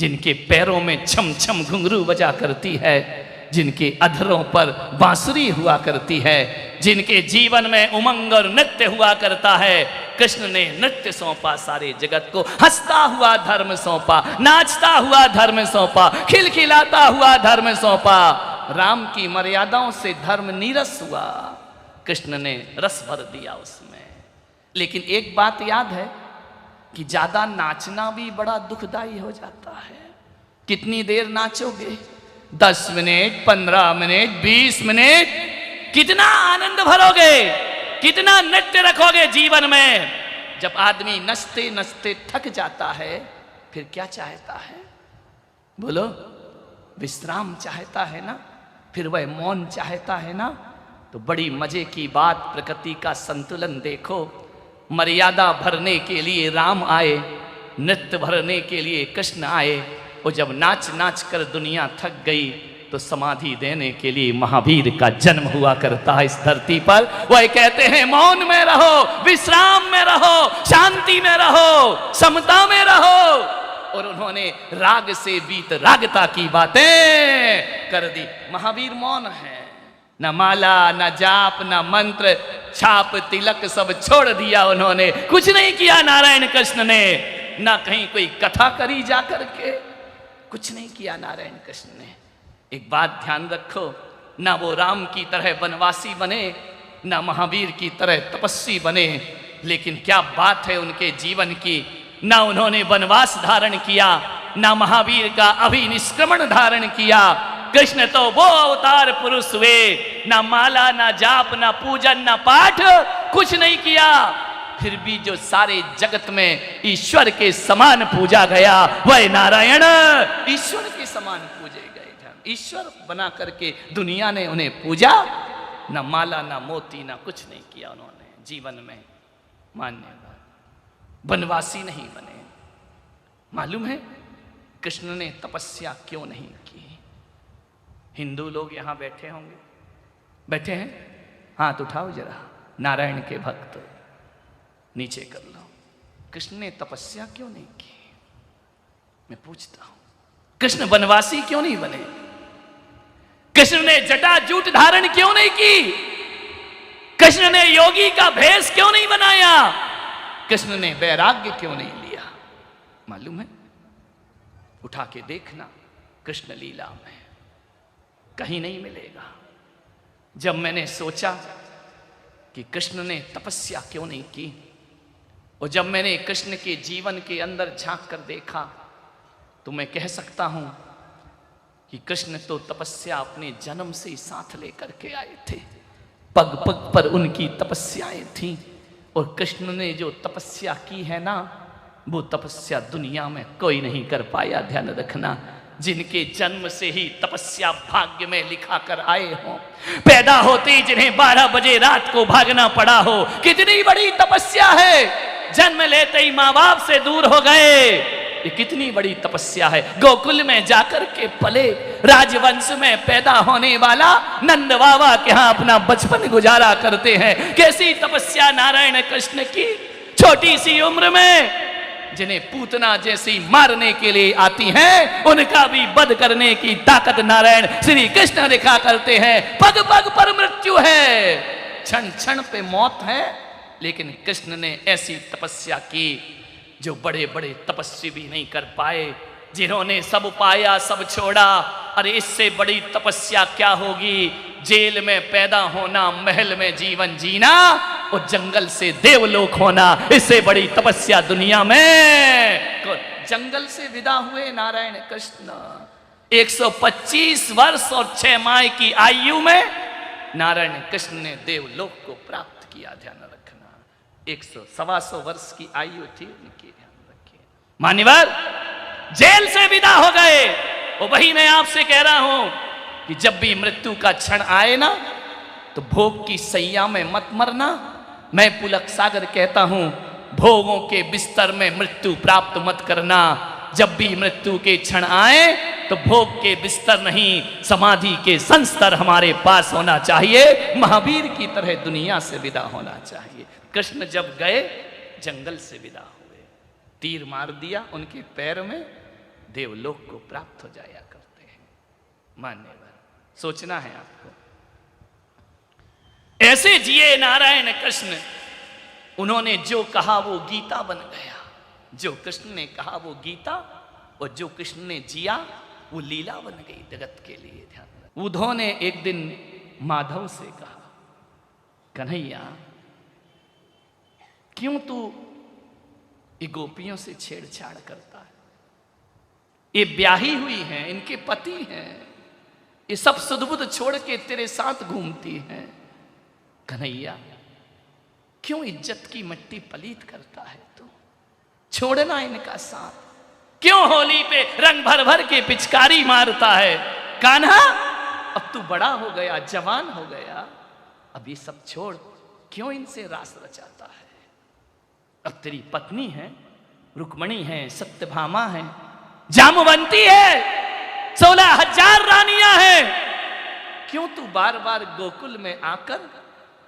जिनके पैरों में छम छम घुंघरू बजा करती है, जिनके अधरों पर बांसुरी हुआ करती है, जिनके जीवन में उमंग और नृत्य हुआ करता है। कृष्ण ने नृत्य सौंपा सारे जगत को, हंसता हुआ धर्म सौंपा, नाचता हुआ धर्म सौंपा, खिलखिलाता हुआ धर्म सौंपा। राम की मर्यादाओं से धर्म नीरस हुआ, कृष्ण ने रस भर दिया उसमें। लेकिन एक बात याद है कि ज्यादा नाचना भी बड़ा दुखदाई हो जाता है। कितनी देर नाचोगे? 10 मिनट, 15 मिनट, 20 मिनट? कितना आनंद भरोगे? कितना नृत्य रखोगे जीवन में? जब आदमी नचते नचते थक जाता है, फिर क्या चाहता है? बोलो, विश्राम चाहता है ना, फिर वह मौन चाहता है ना। तो बड़ी मजे की बात, प्रकृति का संतुलन देखो। मर्यादा भरने के लिए राम आए, नृत्य भरने के लिए कृष्ण आए, और जब नाच नाच कर दुनिया थक गई तो समाधि देने के लिए महावीर का जन्म हुआ करता है इस धरती पर। वह कहते हैं मौन में रहो, विश्राम में रहो, शांति में रहो, समता में रहो। और उन्होंने राग से बीत रागता की बातें कर दी। महावीर मौन है, न माला, न जाप, न मंत्र, छाप तिलक सब छोड़ दिया उन्होंने। कुछ नहीं किया नारायण कृष्ण ने, ना कहीं कोई कथा करी जा करके, कुछ नहीं किया नारायण कृष्ण ने। एक बात ध्यान रखो, ना वो राम की तरह वनवासी बने, ना महावीर की तरह तपस्वी बने, लेकिन क्या बात है उनके जीवन की। ना उन्होंने वनवास धारण किया, ना महावीर का अभिनिष्क्रमण धारण किया। कृष्ण तो वो अवतार पुरुष हुए, ना माला, ना जाप, ना पूजन, ना पाठ, कुछ नहीं किया। फिर भी जो सारे जगत में ईश्वर के समान पूजा गया, वह नारायण ईश्वर के समान पूजे गए। ईश्वर बना करके दुनिया ने उन्हें पूजा। ना माला, ना मोती, ना कुछ नहीं किया उन्होंने जीवन में। मान्यवर वनवासी नहीं बने। मालूम है कृष्ण ने तपस्या क्यों नहीं की? हिंदू लोग यहां बैठे होंगे, बैठे हैं? हाथ उठाओ जरा, नारायण के भक्त नीचे कर लो। कृष्ण ने तपस्या क्यों नहीं की? मैं पूछता हूं, कृष्ण वनवासी क्यों नहीं बने? कृष्ण ने जटा जूट धारण क्यों नहीं की? कृष्ण ने योगी का भेष क्यों नहीं बनाया? कृष्ण ने वैराग्य क्यों नहीं लिया? मालूम है? उठा के देखना, कृष्ण लीला में कहीं नहीं मिलेगा। जब मैंने सोचा कि कृष्ण ने तपस्या क्यों नहीं की, और जब मैंने कृष्ण के जीवन के अंदर झांक कर देखा, तो मैं कह सकता हूं कि कृष्ण तो तपस्या अपने जन्म से साथ लेकर के आए थे। पग पग पर उनकी तपस्याएं थीं, और कृष्ण ने जो तपस्या की है ना, वो तपस्या दुनिया में कोई नहीं कर पाया। ध्यान रखना, जिनके जन्म से ही तपस्या भाग्य में लिखा कर आए हो, पैदा होते ही जिन्हें 12 बजे रात को भागना पड़ा हो, कितनी बड़ी तपस्या है। जन्म लेते ही माँ बाप से दूर हो गए, ये कितनी बड़ी तपस्या है। गोकुल में जाकर के पले, राजवंश में पैदा होने वाला नंद बाबा के यहाँ अपना बचपन गुजारा करते हैं। कैसी तपस्या नारायण कृष्ण की, छोटी सी उम्र में जिन्हें पूतना जैसी मारने के लिए आती हैं, उनका भी वध करने की ताकत नारायण श्री कृष्ण दिखा करते हैं। पग पग पर मृत्यु है, क्षण क्षण पे मौत है, लेकिन कृष्ण ने ऐसी तपस्या की जो बड़े बड़े तपस्वी भी नहीं कर पाए, जिन्होंने सब पाया सब छोड़ा। अरे इससे बड़ी तपस्या क्या होगी? जेल में पैदा होना, महल में जीवन जीना, और जंगल से देवलोक होना, इससे बड़ी तपस्या दुनिया में। जंगल से विदा हुए नारायण कृष्ण 125 वर्ष और 6 माह की आयु में नारायण कृष्ण ने देवलोक को प्राप्त किया। ध्यान रखना, 100-125 वर्ष की आयु थी उनकी। ध्यान रखिए मान्यवर, जेल से विदा हो गए। और वही मैं आपसे कह रहा हूं कि जब भी मृत्यु का क्षण आए ना, तो भोग की सैया में मत मरना। मैं पुलक सागर कहता हूं, भोगों के बिस्तर में मृत्यु प्राप्त मत करना। जब भी मृत्यु के क्षण आए तो भोग के बिस्तर नहीं, समाधि के संस्तर हमारे पास होना चाहिए। महावीर की तरह दुनिया से विदा होना चाहिए। कृष्ण जब गए जंगल से विदा हुए, तीर मार दिया उनके पैर में, देवलोक को प्राप्त हो जाया करते हैं। मान्यवर, सोचना है आपको। ऐसे जिए नारायण कृष्ण, उन्होंने जो कहा वो गीता बन गया। जो कृष्ण ने कहा वो गीता, और जो कृष्ण ने जिया वो लीला बन गई जगत के लिए। ध्यान रखना। उद्धव ने एक दिन माधव से कहा, कन्हैया क्यों तू ये गोपियों से छेड़छाड़ करता है? ये ब्याही हुई हैं, इनके पति हैं, ये सब सुध-बुध छोड़ के तेरे साथ घूमती हैं। कन्हैया क्यों इज्जत की मिट्टी पलीत करता है तू? छोड़ना इनका साथ। क्यों होली पे रंग भर भर के पिचकारी मारता है? कान्हा अब तू बड़ा हो गया, जवान हो गया, अब ये सब छोड़, क्यों इनसे रास रचाता है? अब तेरी पत्नी है, रुक्मणी है, सत्यभामा है, जामवंती है, 16,000 रानियां हैं, क्यों तू बार बार गोकुल में आकर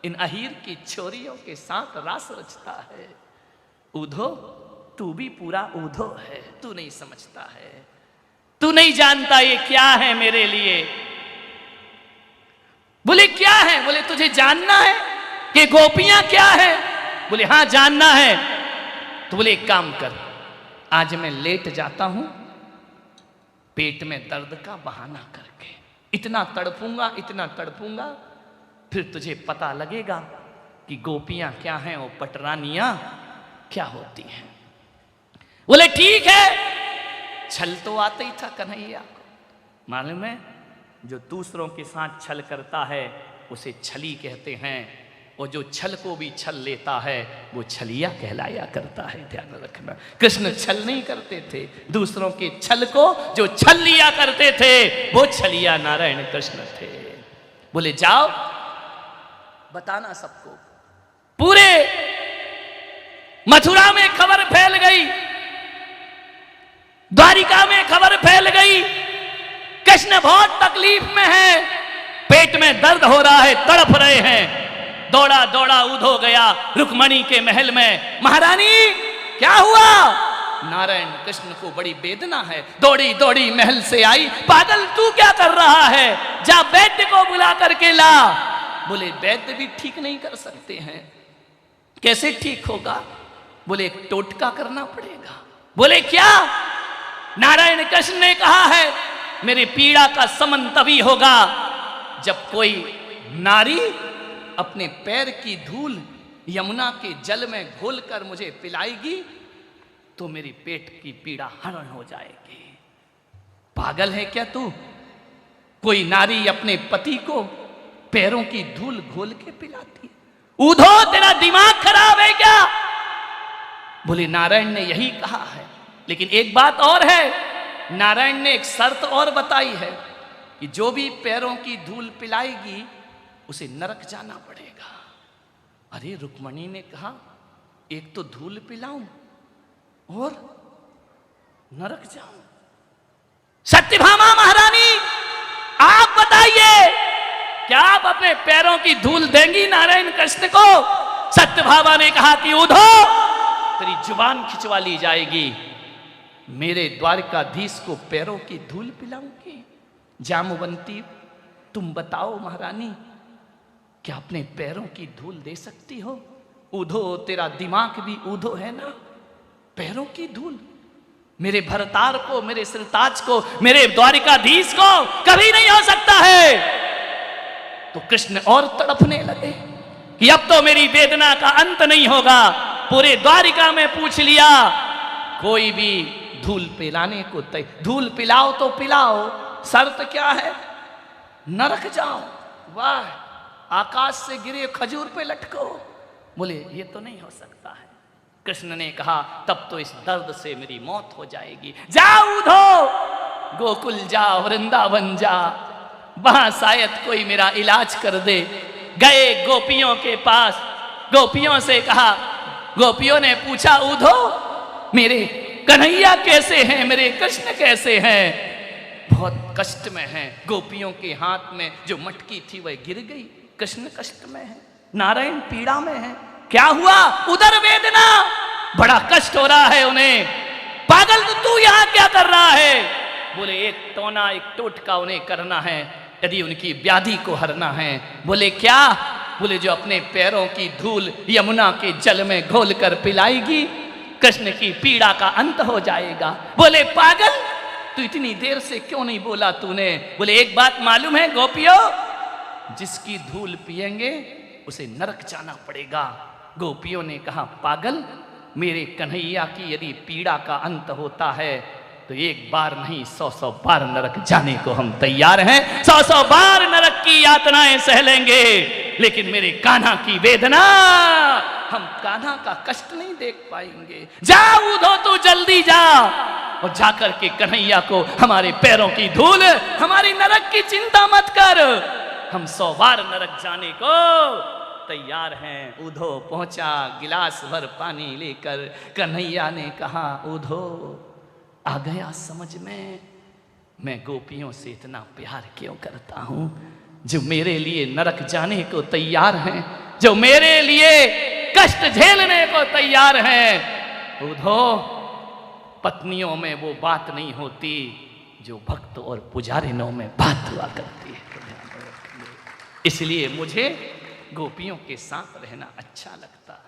इन अहीर की छोरियों के साथ रास रचता है? उद्धो, तू भी पूरा उद्धो है, तू नहीं समझता है, तू नहीं जानता ये क्या है मेरे लिए। बोले क्या है? बोले तुझे जानना है कि गोपियां क्या है? बोले हाँ जानना है। तो बोले एक काम कर, आज मैं लेट जाता हूं पेट में दर्द का बहाना करके, इतना तड़पूंगा, इतना तड़पूंगा, फिर तुझे पता लगेगा कि गोपियां क्या हैं और पटरानियां क्या होती हैं। बोले ठीक है। छल तो आता ही था कन्हैया को। मालूम है, जो दूसरों के साथ छल करता है उसे छली कहते हैं, और जो छल को भी छल लेता है वो छलिया कहलाया करता है। ध्यान रखना, कृष्ण छल नहीं करते थे, दूसरों के छल को जो छल लिया करते थे वो छलिया नारायण कृष्ण थे। बोले जाओ बताना सबको। पूरे मथुरा में खबर फैल गई, द्वारिका में खबर फैल गई, कृष्ण बहुत तकलीफ में है, पेट में दर्द हो रहा है, तड़प रहे हैं। दौड़ा दौड़ा उद्धव गया रुक्मणी के महल में। महारानी क्या हुआ? नारायण कृष्ण को बड़ी वेदना है। दौड़ी दौड़ी महल से आई। पागल तू क्या कर रहा है? जा वैद्य को बुला करके ला। बोले वैद्य भी ठीक नहीं कर सकते हैं। कैसे ठीक होगा? बोले एक टोटका करना पड़ेगा। बोले क्या? नारायण कृष्ण ने कहा है मेरी पीड़ा का शमन तभी होगा जब कोई नारी अपने पैर की धूल यमुना के जल में घोलकर मुझे पिलाएगी तो मेरी पेट की पीड़ा हरण हो जाएगी। पागल है क्या तू? कोई नारी अपने पति को पैरों की धूल घोल के पिलाती? उद्धो तेरा दिमाग खराब है क्या? बोले नारायण ने यही कहा है, लेकिन एक बात और है, नारायण ने एक शर्त और बताई है कि जो भी पैरों की धूल पिलाएगी उसे नरक जाना पड़ेगा। अरे रुक्मणी ने कहा एक तो धूल पिलाऊं और नरक जाऊं। सत्यभामा महारानी आप बताइए, क्या आप अपने पैरों की धूल देंगी नारायण कृष्ण को? सत्यभामा ने कहा कि उद्धो तेरी जुबान खिंचवा ली जाएगी, मेरे द्वारकाधीश को पैरों की धूल पिलाऊंगी। जामवंती तुम बताओ महारानी, क्या अपने पैरों की धूल दे सकती हो? उद्धो तेरा दिमाग भी उद्धो है ना? पैरों की धूल मेरे भरतार को, मेरे सिरताज को, मेरे द्वारिकाधीश को कभी नहीं हो सकता है। तो कृष्ण और तड़पने लगे कि अब तो मेरी वेदना का अंत नहीं होगा। पूरे द्वारिका में पूछ लिया, कोई भी धूल पिलाने को धूल पिलाओ तो पिलाओ, शर्त क्या है? नरक जाओ। वाह, आकाश से गिरे खजूर पे लटको। बोले ये तो नहीं हो सकता है। कृष्ण ने कहा तब तो इस दर्द से मेरी मौत हो जाएगी। जा उद्धो, गोकुल जा, वृंदावन जा, वहां शायद कोई मेरा इलाज कर दे। गए गोपियों के पास, गोपियों से कहा, गोपियों ने पूछा उद्धो मेरे कन्हैया कैसे हैं, मेरे कृष्ण कैसे हैं? बहुत कष्ट में हैं। गोपियों के हाथ में जो मटकी थी वह गिर गई। कृष्ण कष्ट में है, नारायण पीड़ा में है। क्या हुआ? उदर वेदना, बड़ा कष्ट हो रहा है उन्हें। पागल तो तू यहां क्या कर रहा है? बोले एक टोना एक टोटका उन्हें करना है, यदि उनकी व्याधि को हरना है। बोले क्या? बोले जो अपने पैरों की धूल यमुना के जल में घोल कर पिलाएगी, कृष्ण की पीड़ा का अंत हो जाएगा। बोले पागल, तू इतनी देर से क्यों नहीं बोला तूने? बोले एक बात मालूम है गोपियों, जिसकी धूल पिएंगे उसे नरक जाना पड़ेगा। गोपियों ने कहा पागल, मेरे कन्हैया की यदि पीड़ा का अंत होता है तो एक बार नहीं 100 बार नरक जाने को हम तैयार हैं। 100 बार नरक की यातनाएं सह लेंगे, लेकिन मेरे कान्हा की वेदना, हम कान्हा का कष्ट नहीं देख पाएंगे। जा उधो तू जल्दी जा, और जाकर के कन्हैया को हमारे पैरों की धूल, हमारी नरक की चिंता मत कर, हम 100 बार नरक जाने को तैयार हैं। उधो पहुंचा गिलास भर पानी लेकर। कन्हैया ने कहा उधो आ गया समझ में, मैं गोपियों से इतना प्यार क्यों करता हूं, जो मेरे लिए नरक जाने को तैयार हैं, जो मेरे लिए कष्ट झेलने को तैयार हैं। उधो पत्नियों में वो बात नहीं होती जो भक्त और पुजारिनों में बात हुआ करती है। इसलिए मुझे गोपियों के साथ रहना अच्छा लगता है।